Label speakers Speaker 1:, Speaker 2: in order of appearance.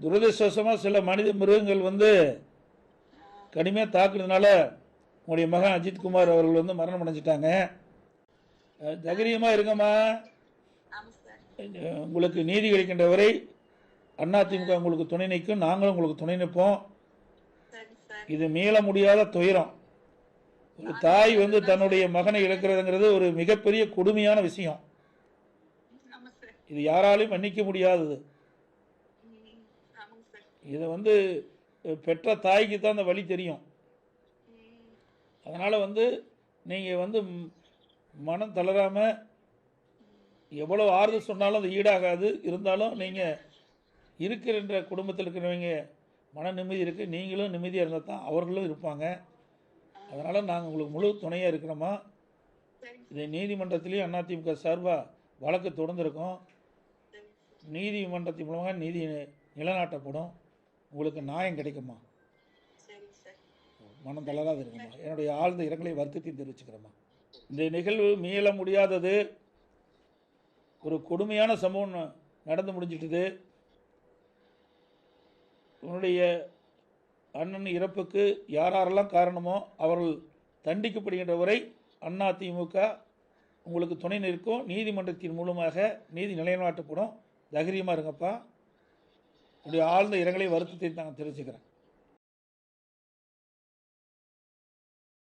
Speaker 1: துரதிருஷ்டவசமாக சில மனித மிருகங்கள் வந்து கடுமையாக தாக்குனதுனால உங்களுடைய மகன் அஜித்குமார் அவர்கள் வந்து மரணம் அடைஞ்சிட்டாங்க. தைரியமாக இருங்கம்மா. உங்களுக்கு நீதி கிடைக்கின்ற வரை அதிமுக உங்களுக்கு துணை நிற்கும், நாங்களும் உங்களுக்கு துணை நிற்போம். இது மீள முடியாத துயரம். ஒரு தாய் வந்து தன்னுடைய மகனை இழக்கிறதுங்கிறது ஒரு மிகப்பெரிய கொடுமையான விஷயம். இது யாராலையும் மன்னிக்க முடியாதது. இதை வந்து பெற்ற தாய்க்கு தான் அந்த வழி தெரியும். அதனால் வந்து நீங்கள் வந்து மனம் தளராமல் எவ்வளோ ஆறுதல் சொன்னாலும் அது ஈடாகாது. இருந்தாலும் நீங்கள் இருக்கிற குடும்பத்தில் இருக்கிறவங்க மன நிம்மதி இருக்குது, நீங்களும் நிம்மதியாக இருந்தால் தான் அவர்களும் இருப்பாங்க. அதனால் நாங்கள் உங்களுக்கு முழு துணையாக இருக்கிறோமா. இதை நீதிமன்றத்திலையும் அதிமுக சார்பாக வழக்கு தொடர்ந்துருக்கோம். நீதிமன்றத்தின் மூலமாக நீதி நிலைநாட்டப்படும். உங்களுக்கு நியாயம் கிடைக்குமா. மனம் தளராது இருக்குமா. என்னுடைய ஆழ்ந்த இரங்கலை வருத்தத்தையும் தெரிவிச்சுக்கிறோமா. இந்த நிகழ்வு மீள முடியாதது. ஒரு கொடுமையான சம்பவம் நடந்து முடிஞ்சிட்டது. உன்னுடைய அண்ணன் இறப்புக்கு யாரெல்லாம் காரணமோ அவர்கள் தண்டிக்கப்படுகின்ற வரை அதிமுக உங்களுக்கு துணை நிற்கும். நீதிமன்றத்தின் மூலமாக நீதி நிலைநாட்டப்படும். தைரியமாக இருங்கப்பா. என்னுடைய ஆழ்ந்த இரங்கலை வருத்தத்தை நான் தெரிவிச்சுக்கிறேன்.